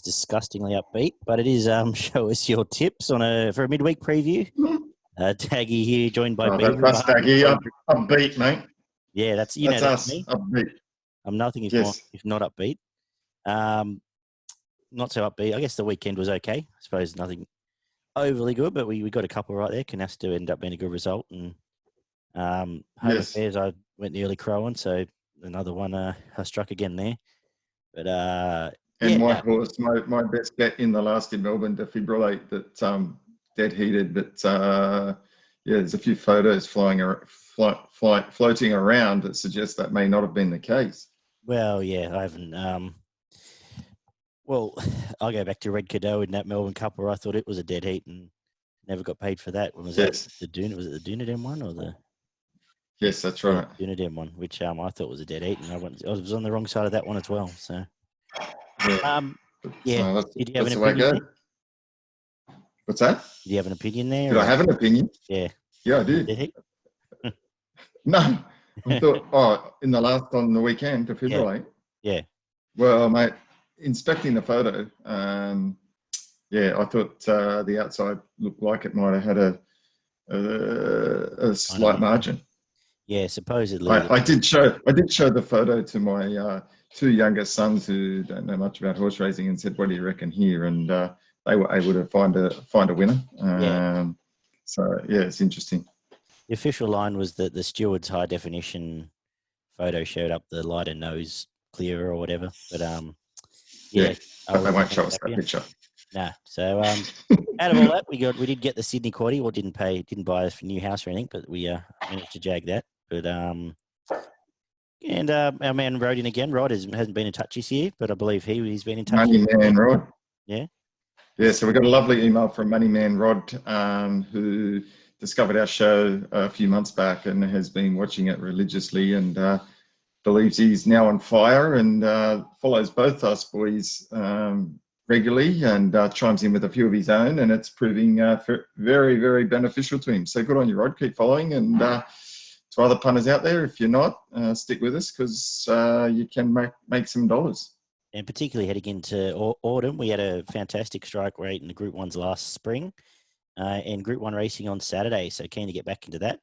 disgustingly upbeat, but it is show us your tips for a midweek preview. Daggy here, joined by Beaver. That's Daggy, upbeat, mate. Yeah, that's us, me. Upbeat. I'm nothing if not upbeat. Not so upbeat. I guess the weekend was okay. I suppose nothing overly good, but we got a couple right there. Canasta ended up being a good result, and home affairs I went the early crow on, so another one I struck again there. But my horse, my best bet in the last in Melbourne, Defibrillate, that dead heated, but there's a few photos floating around that suggest that may not have been the case. Well, yeah, I haven't. Well, I'll go back to Red Cadeau in that Melbourne Cup where I thought it was a dead heat and never got paid for that. Was that the Duna? Was it the Dunedin one or the? Yes, that's right. The Dunedin one, which I thought was a dead heat, and I was on the wrong side of that one as well. So, yeah. Did you have an opinion? What's that? Did you have an opinion there? Did I have an opinion? Yeah. Yeah, I did. Dead heat? No, I thought. On the weekend, Defibrillate. Yeah. Well, mate, inspecting the photo, I thought the outside looked like it might have had a slight margin. Yeah, supposedly. I did show the photo to my two youngest sons who don't know much about horse racing and said, "What do you reckon here?" And they were able to find a winner. So it's interesting. The official line was that the steward's high definition photo showed up the lighter nose clearer or whatever, but but they won't show us that picture. Nah. So out of all that, we did get the Sydney quaddie, or didn't buy a new house or anything, but we managed to jag that. But and our man Rod in again. Rod hasn't been in touch this year, but I believe he's been in touch. Money Man Rod. Yeah. Yeah. So we got a lovely email from Money Man Rod, who discovered our show a few months back and has been watching it religiously and believes he's now on fire and follows both us boys regularly and chimes in with a few of his own, and it's proving very, very beneficial to him. So good on you, Rod. Keep following, and to other punters out there, if you're not, stick with us because you can make some dollars. And particularly heading into autumn, we had a fantastic strike rate in the Group 1s last spring and Group 1 racing on Saturday, so keen to get back into that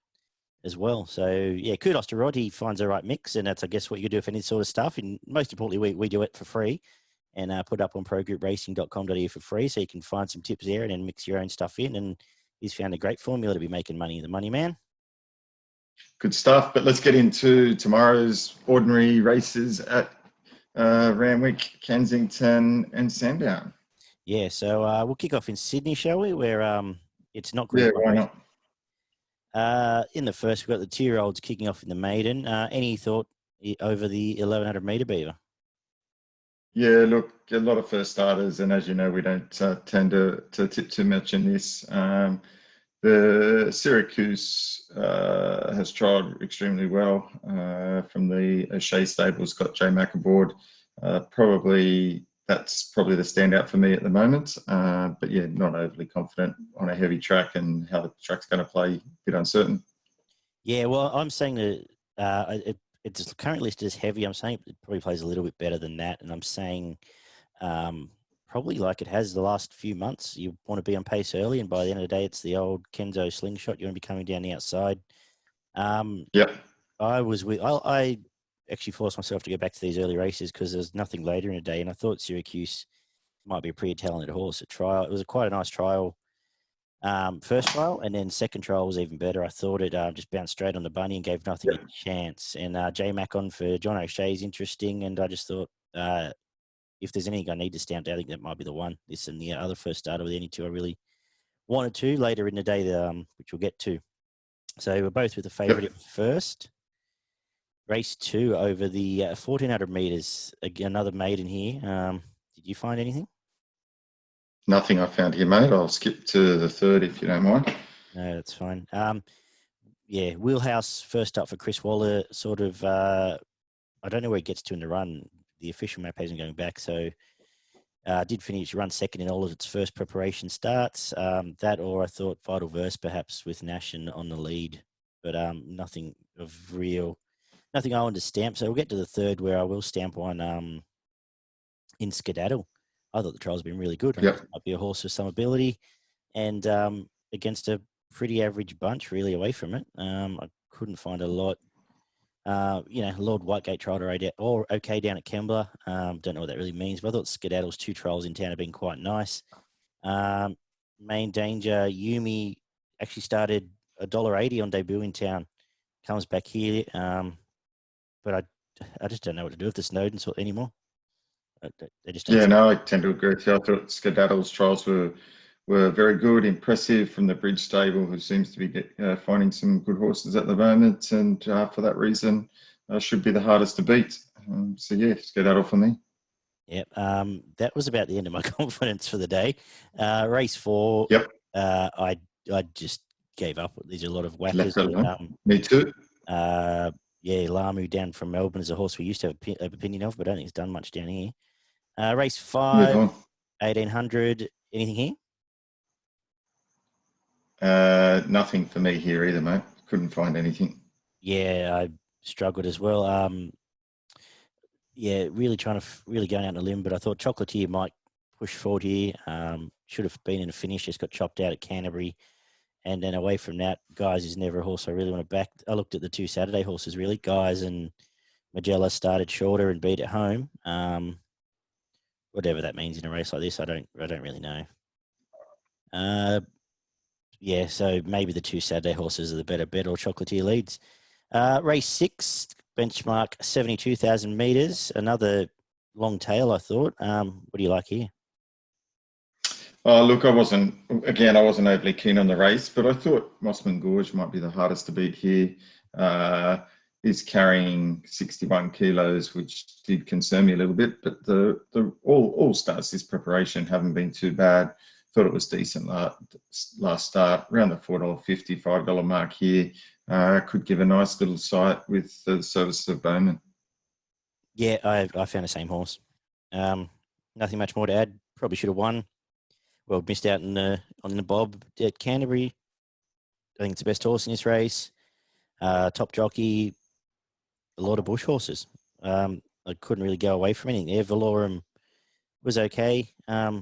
as well. So, yeah, kudos to Rod. He finds the right mix, and that's, I guess, what you do for any sort of stuff. And most importantly, we do it for free and put it up on progroupracing.com.au for free, so you can find some tips there and then mix your own stuff in. And he's found a great formula to be making money, the Money Man. Good stuff. But let's get into tomorrow's ordinary races at Randwick, Kensington and Sandown. Yeah, so we'll kick off in Sydney, shall we, where it's not great. Yeah, why not? In the first, we've got the 2-year-olds kicking off in the maiden. Any thought over the 1100 metre, Beaver? Yeah, look, a lot of first starters, and as you know, we don't tend to tip too much in this. The Syracuse has trialled extremely well from the Shea stables, got J Mac aboard. That's probably the standout for me at the moment. But yeah, not overly confident on a heavy track, and how the track's going to play, a bit uncertain. Yeah, well, I'm saying that it's currently listed as heavy. I'm saying it probably plays a little bit better than that. And I'm saying probably like it has the last few months, you want to be on pace early. And by the end of the day, it's the old Kenzo slingshot. You want to be coming down the outside. I actually forced myself to go back to these early races because there's nothing later in the day. And I thought Syracuse might be a pretty talented horse at trial. It was quite a nice trial. First trial, and then second trial was even better. I thought it just bounced straight on the bunny and gave nothing a chance. And J Mac on for John O'Shea is interesting, and I just thought if there's anything I need to stamp out, I think that might be the one. This and the other first starter were the only two I really wanted to later in the day, which we'll get to. So we're both with the favourite at first. Race 2 over the 1400 metres. Again, another maiden here. Did you find anything? Nothing I found here, mate. I'll skip to the third if you don't mind. No, that's fine. Wheelhouse first up for Chris Waller. Sort of, I don't know where he gets to in the run. The official map hasn't going back, so did finish run second in all of its first preparation starts. That, or I thought Vital Verse perhaps with Nash on the lead, but nothing I want to stamp. So we'll get to the third, where I will stamp one in Skedaddle. I thought the trial's been really good. I Yep. think it might be a horse with some ability, and against a pretty average bunch, really away from it. I couldn't find a lot. Lord Whitegate trialled okay down at Kembla. Don't know what that really means, but I thought Skedaddle's 2 trials in town have been quite nice. Main Danger, Yumi actually started $1.80 on debut in town. Comes back here, but I just don't know what to do with the Snowden anymore. They just don't. Yeah, no, I tend to agree with you. I thought Skedaddle's trials were very good, impressive from the Bridge stable, who seems to be finding some good horses at the moment, and for that reason, should be the hardest to beat. So yeah, Skedaddle for me. Yep. That was about the end of my confidence for the day. Race 4. Yep. I just gave up. There's a lot of whackers. Left it alone. Me too. Lamu down from Melbourne is a horse we used to have an opinion of, but I don't think he's done much down here. Race 5, 1800. Anything here? Nothing for me here either, mate. Couldn't find anything. Yeah, I struggled as well. Really trying to really going out on a limb, but I thought Chocolatier might push forward here. Should have been in a finish, just got chopped out at Canterbury. And then away from that, Guys is never a horse I really want to back. I looked at the 2 Saturday horses, really. Guys and Magella started shorter and beat at home. Whatever that means in a race like this, I don't really know. So maybe the 2 Saturday horses are the better bet, or Chocolatier leads. Race 6, benchmark 72,000 metres. Another long tail, I thought. What do you like here? Look, I wasn't overly keen on the race, but I thought Mossman Gorge might be the hardest to beat here. He's carrying 61 kilos, which did concern me a little bit, but the all starts this preparation haven't been too bad. Thought it was decent last start, around the $4.50, $5 mark here. Could give a nice little sight with the services of Bowman. Yeah, I found the same horse. Nothing much more to add. Probably should have won. Well, missed out on the bob at Canterbury. I think it's the best horse in this race. Top jockey, a lot of bush horses. I couldn't really go away from anything there. Valorum was okay.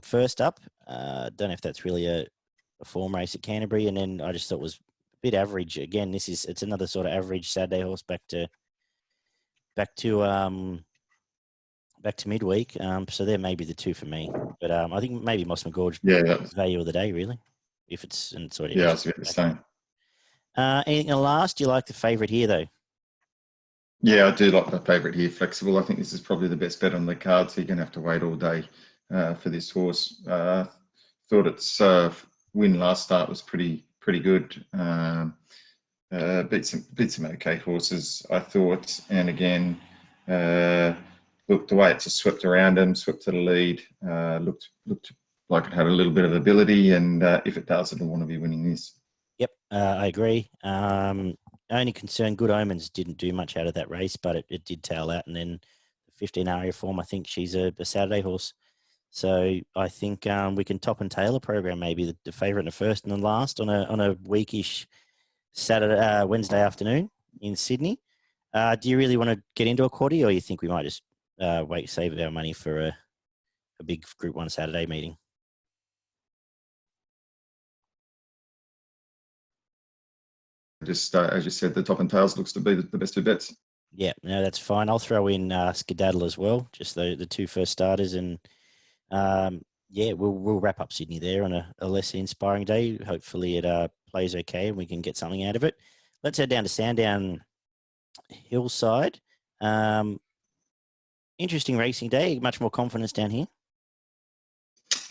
First up, don't know if that's really a form race at Canterbury, and then I just thought it was a bit average. Again, it's another sort of average Saturday horse back to midweek. So there may be the 2 for me, but I think maybe Moss McGorge value of the day, really. If it's and sort of I was about to say. Anything last? Do you like the favourite here though? Yeah, I do like the favourite here, Flexible. I think this is probably the best bet on the card, so you're going to have to wait all day for this horse. Thought its win last start was pretty good. Beat some okay horses, I thought, and again, looked the way it just swept around him, swept to the lead. Looked like it had a little bit of ability, and if it does, it'll want to be winning this. Yep, I agree. Only concern, Good Omens didn't do much out of that race, but it did tail out. And then 15 Aria form, I think she's a Saturday horse. So I think we can top and tail a program, maybe the favourite in the first and the last on a weekish Wednesday afternoon in Sydney. Do you really want to get into a quaddie, or you think we might just save our money for a big Group 1 Saturday meeting? Just as you said, the top and tails looks to be the best 2 bets. Yeah, no, that's fine. I'll throw in Skedaddle as well, just the 2 first starters, and we'll wrap up Sydney there on a less inspiring day. Hopefully it plays okay and we can get something out of it. Let's head down to Sandown Hillside. Interesting racing day. Much more confidence down here.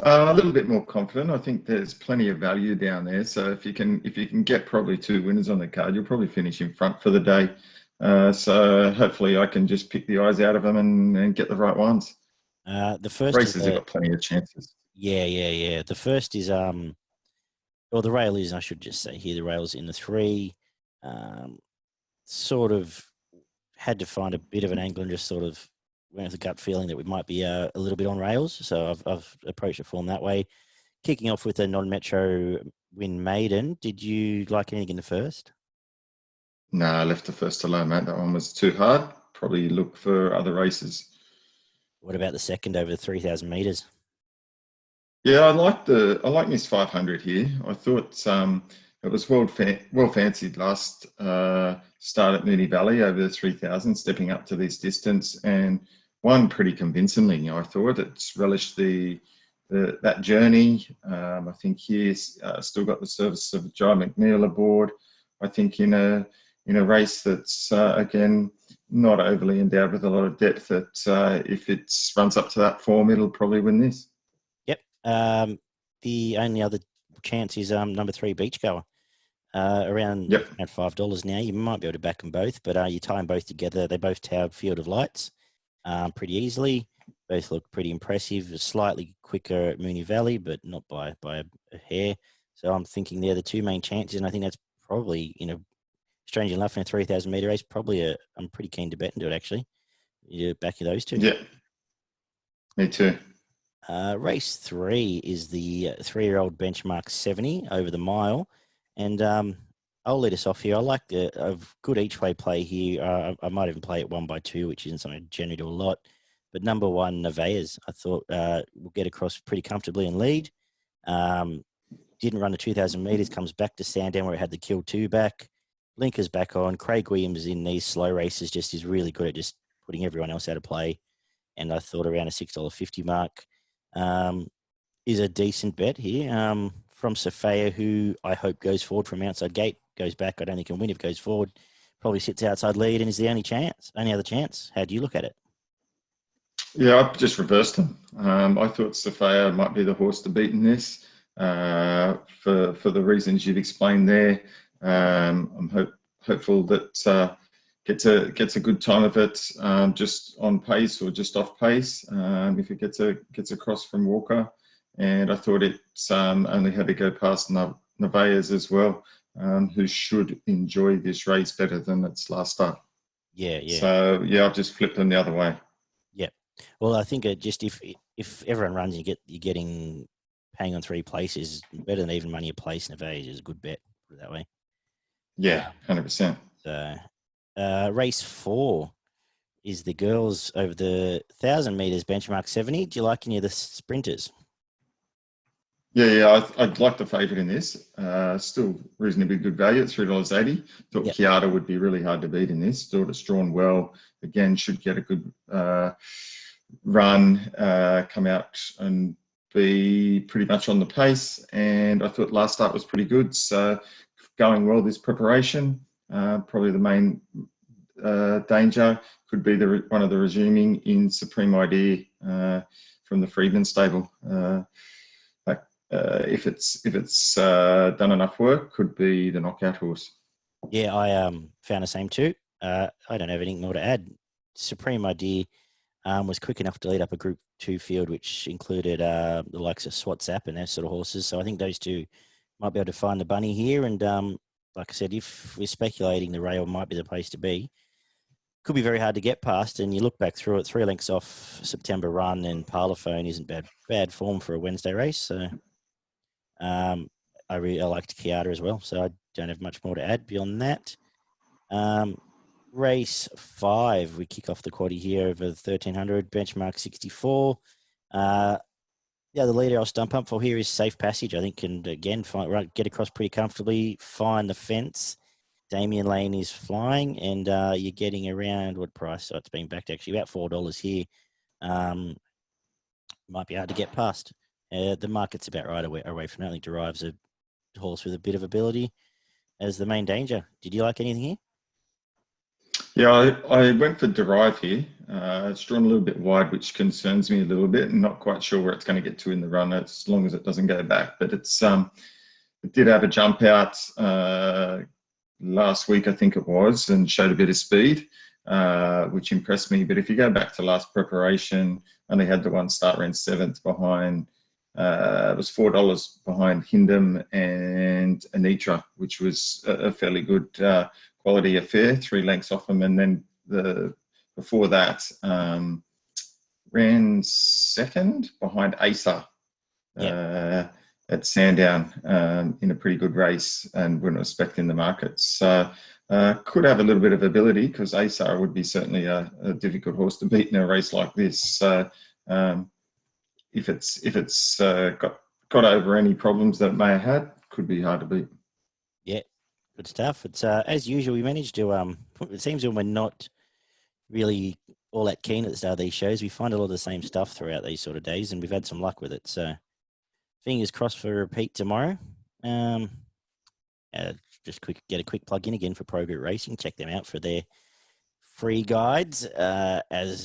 A little bit more confident. I think there's plenty of value down there. So if you can get probably 2 winners on the card, you'll probably finish in front for the day. So hopefully I can just pick the eyes out of them and get the right ones. The first races have got plenty of chances. Yeah. The first is the rail is, I should just say here, the rail's in the 3. Sort of had to find a bit of an angle and just sort of went with a gut feeling that we might be a little bit on rails. So I've approached the form that way. Kicking off with a non-metro win maiden. Did you like anything in the first? No, I left the first alone, mate. That one was too hard. Probably look for other races. What about the second over the 3,000 metres? Yeah, I like Miss 500 here. I thought it was well fancied last start at Moonee Valley over the 3,000, stepping up to this distance, and won pretty convincingly. I thought it's relished that journey. I think he's still got the service of Jai McNeil aboard. I think in a race that's again not overly endowed with a lot of depth, that if it runs up to that form, it'll probably win this. Yep. The only other chance is number 3 Beachgoer. Around $5 now. You might be able to back them both, but you tie them both together. They both towered Field of Lights pretty easily. Both look pretty impressive. Slightly quicker at Moonee Valley, but not by a hair. So I'm thinking they're the two main chances, and I think that's probably, strange enough, in a 3,000 metre race, probably I'm pretty keen to bet into it, actually. You back of those two. Yeah, me too. Race 3 is the 3-year-old Benchmark 70 over the mile. And I'll lead us off here. I like a good each-way play here. I might even play it 1x2, which isn't something I generally do a lot. But number 1, Nevaeh's, I thought will get across pretty comfortably and lead. Didn't run the 2,000 metres, comes back to Sandown where it had the Kill 2 back. Blinkers back on. Craig Williams in these slow races just is really good at just putting everyone else out of play. And I thought around a $6.50 mark is a decent bet here. From Sophia, who I hope goes forward from outside gate, goes back. I don't think he can win if goes forward. Probably sits outside lead and is the only other chance. How do you look at it? Yeah, I've just reversed him. I thought Sophia might be the horse to beat in this for the reasons you've explained there. I'm hopeful that gets a good time of it, just on pace or just off pace. If it gets across from Walker. And I thought it's only had to go past Nevaeh's as well, who should enjoy this race better than its last start. Yeah. So, yeah, I've just flipped them the other way. Yeah. Well, I think just if everyone runs, you're getting paying on 3 places, better than even money a place. Nevaeh's is a good bet, put it that way. Yeah, 100%. So, race 4 is the girls over the 1,000 metres Benchmark 70. Do you like any of the sprinters? Yeah, I'd like the favourite in this. Still reasonably good value at $3.80. Thought Kiata would be really hard to beat in this. Thought it's drawn well. Again, should get a good run, come out and be pretty much on the pace. And I thought last start was pretty good. So going well this preparation. Probably the main danger could be one of the resuming in Supreme Idea from the Freedman stable. If it's done enough work, could be the knockout horse. Yeah, I found the same too. I don't have anything more to add. Supreme Idea was quick enough to lead up a Group 2 field, which included the likes of SWATSAP and those sort of horses. So I think those two might be able to find the bunny here. And like I said, if we're speculating the rail might be the place to be, could be very hard to get past. And you look back through it, 3 lengths off September run, and Parlophone isn't bad form for a Wednesday race. So I liked Kiata as well, so I don't have much more to add beyond that. Race 5, we kick off the quaddie here over 1,300, Benchmark 64. The leader I'll stump up for here is Safe Passage. I think can, again, get across pretty comfortably, find the fence. Damien Lane is flying, and you're getting around, what price? So it's been backed actually, about $4 here. Might be hard to get past. The market's about right away from that. I think Derive's a horse with a bit of ability as the main danger. Did you like anything here? Yeah, I went for Derive here. It's drawn a little bit wide, which concerns me a little bit. I'm not quite sure where it's going to get to in the run, as long as it doesn't go back. But it did have a jump out last week, I think it was, and showed a bit of speed, which impressed me. But if you go back to last preparation, only had the one start, ran 7th behind. It was $4 behind Hindem and Anitra, which was a fairly good quality affair, 3 lengths off them. And then before that, ran 2nd behind Asa at Sandown in a pretty good race and wouldn't expect in the market. So could have a little bit of ability, because Asa would be certainly a difficult horse to beat in a race like this. So if it's got over any problems that it may have had, could be hard to beat. Yeah, good stuff. It's as usual. We managed to. It seems when we're not really all that keen at the start of these shows, we find a lot of the same stuff throughout these sort of days, and we've had some luck with it. So, fingers crossed for a repeat tomorrow. Just get a quick plug in again for Pro Group Racing. Check them out for their free guides,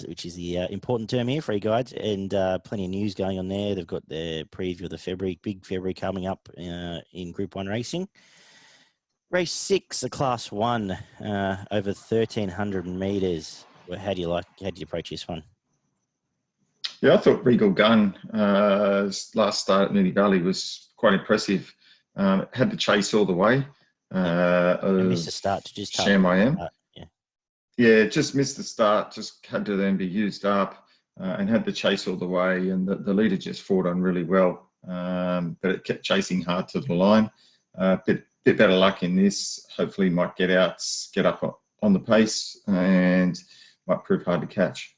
which is the important term here, free guides, and plenty of news going on there. They've got their preview of the big February coming up in Group 1 racing. Race 6, the Class 1, over 1,300 metres. Well, how do you approach this one? Yeah, I thought Regal Gun last start at Moonee Valley was quite impressive. Had to chase all the way. Missed the start to just Shamayam. Yeah, just missed the start. Just had to then be used up and had to chase all the way. And the leader just fought on really well, but it kept chasing hard to the line. Bit better luck in this. Hopefully, might get up on the pace and might prove hard to catch.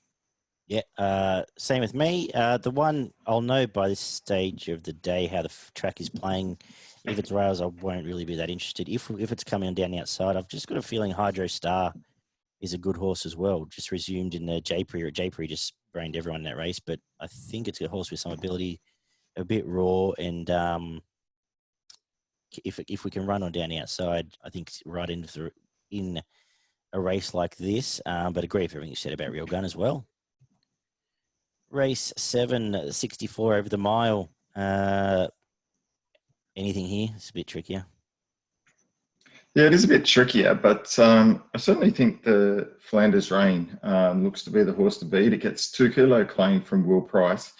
Yeah, same with me. The one I'll know by this stage of the day how the track is playing. If it's rails, I won't really be that interested. If it's coming down the outside, I've just got a feeling Hydro Star is a good horse as well. Just resumed in the Japery. Japery just brained everyone in that race, but I think it's a horse with some ability, a bit raw, and if we can run on down the outside, I think right in a race like this. But agree with everything you said about Real Gun as well. Race 7, 64 over the mile. Anything here? It's a bit trickier. Yeah, it is a bit trickier, but I certainly think the Flanders Rain looks to be the horse to beat. It gets 2 kilo claim from Will Price.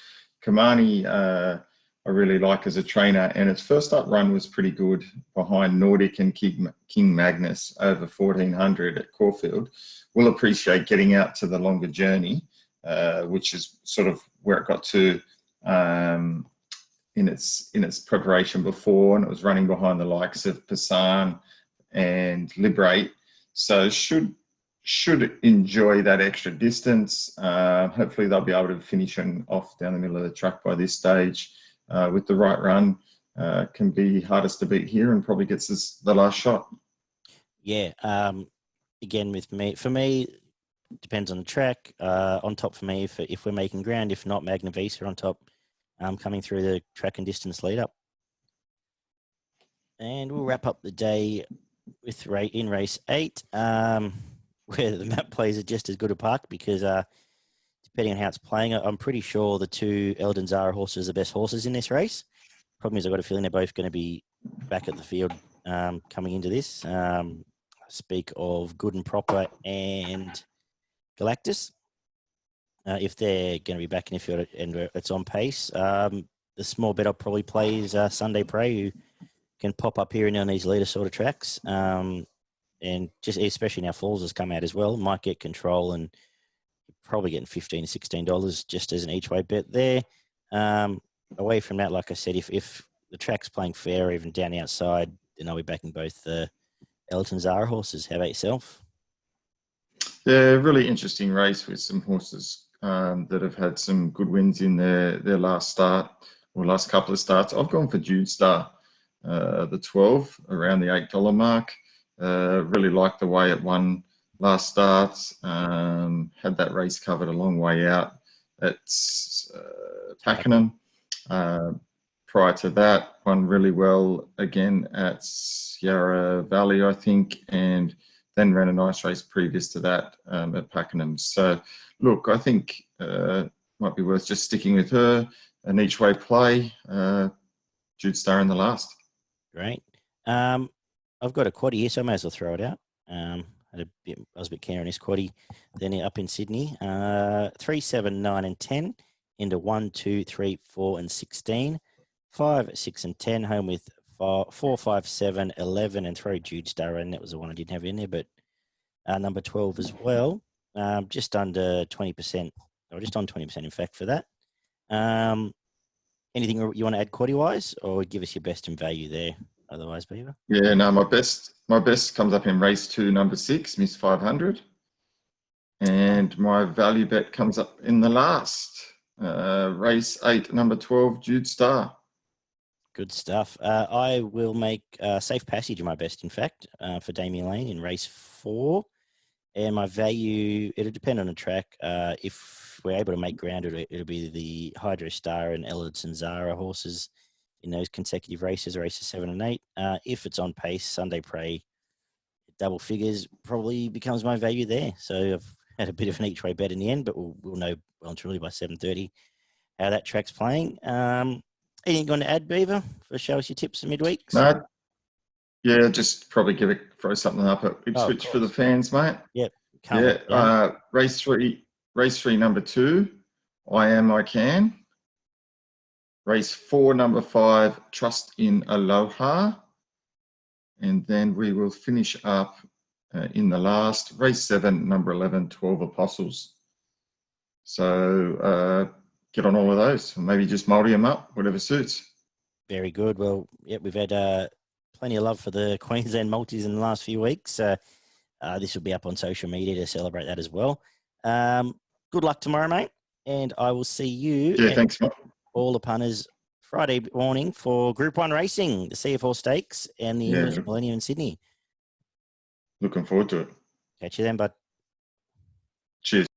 Kamani, I really like as a trainer, and its first up run was pretty good behind Nordic and King Magnus over 1,400 at Caulfield. Will appreciate getting out to the longer journey, which is sort of where it got to in its preparation before, and it was running behind the likes of Passan and Liberate, so should enjoy that extra distance. Hopefully they'll be able to finish off down the middle of the track by this stage with the right run. Can be hardest to beat here and probably gets us the last shot. Yeah, again for me depends on the track. On top for me if we're making ground, if not, Magna Visa on top, coming through the track and distance lead up. And we'll wrap up the day with in race 8, where the map plays are just as good a park because depending on how it's playing, I'm pretty sure the 2 Eldon Zara horses are the best horses in this race. Problem is I've got a feeling they're both going to be back at the field coming into this. Speak of Good and Proper and Galactus. If they're going to be back in the field and it's on pace, the small bet I'll probably play is Sunday Prey, who can pop up here and on these leader sort of tracks. And just especially now Falls has come out as well, might get control and probably getting $15 to $16 just as an each way bet there. Away from that, like I said, if the track's playing fair, even down the outside, then I'll be backing both the Elton Zara horses. How about yourself? Yeah, really interesting race with some horses that have had some good wins in their last start or last couple of starts. I've gone for Jude Star, the 12 around the $8 mark. Really liked the way it won last start. Had that race covered a long way out at Pakenham. Prior to that, won really well again at Yarra Valley, I think, and then ran a nice race previous to that at Pakenham. So, look, I think might be worth just sticking with her, an each way play. Jude Star in the last. Great. I've got a quaddie here, so I may as well throw it out. I was a bit keen on this quaddie. Then up in Sydney, 3, 7, 9, and 10 into 1, 2, 3, 4, and 16. 5, 6, and 10 home with 4, 5, 7, 11, and throw Jude Star in. That was the one I didn't have in there, but number 12 as well. Just under 20%, or just on 20% in fact for that. Anything you want to add quaddie wise, or give us your best in value there? Otherwise, Beaver. Yeah, no, my best comes up in race 2, number 6, Miss 500, and my value bet comes up in the last Race 8, number 12, Jude Star. Good stuff. I will make Safe Passage my best, in fact, for Damien Lane in race 4. And my value, it'll depend on the track. If we're able to make ground, it'll be the Hydro Star and Ellerton Zara horses in those consecutive races 7 and 8. If it's on pace, Sunday Prey, double figures probably becomes my value there. So I've had a bit of an each way bet in the end, but we'll know well and truly by 7:30 how that track's playing. Anything going to add, Beaver, for show us your tips for midweeks? No, yeah, just probably throw something up at Ipswich for the fans, mate. Yep. Race 3, number 2, I Am I Can. Race 4, number 5, Trust in Aloha. And then we will finish up in the last, race 7, number 11, 12 Apostles. So get on all of those and maybe just multi them up, whatever suits. Very good. Well, yeah, we've had plenty of love for the Queensland multis in the last few weeks. This will be up on social media to celebrate that as well. Good luck tomorrow, mate. And I will see you. Yeah, thanks, mate. All the punters Friday morning for Group 1 racing, the CF4 Stakes and the English Millennium in Sydney. Looking forward to it. Catch you then, bud. Cheers.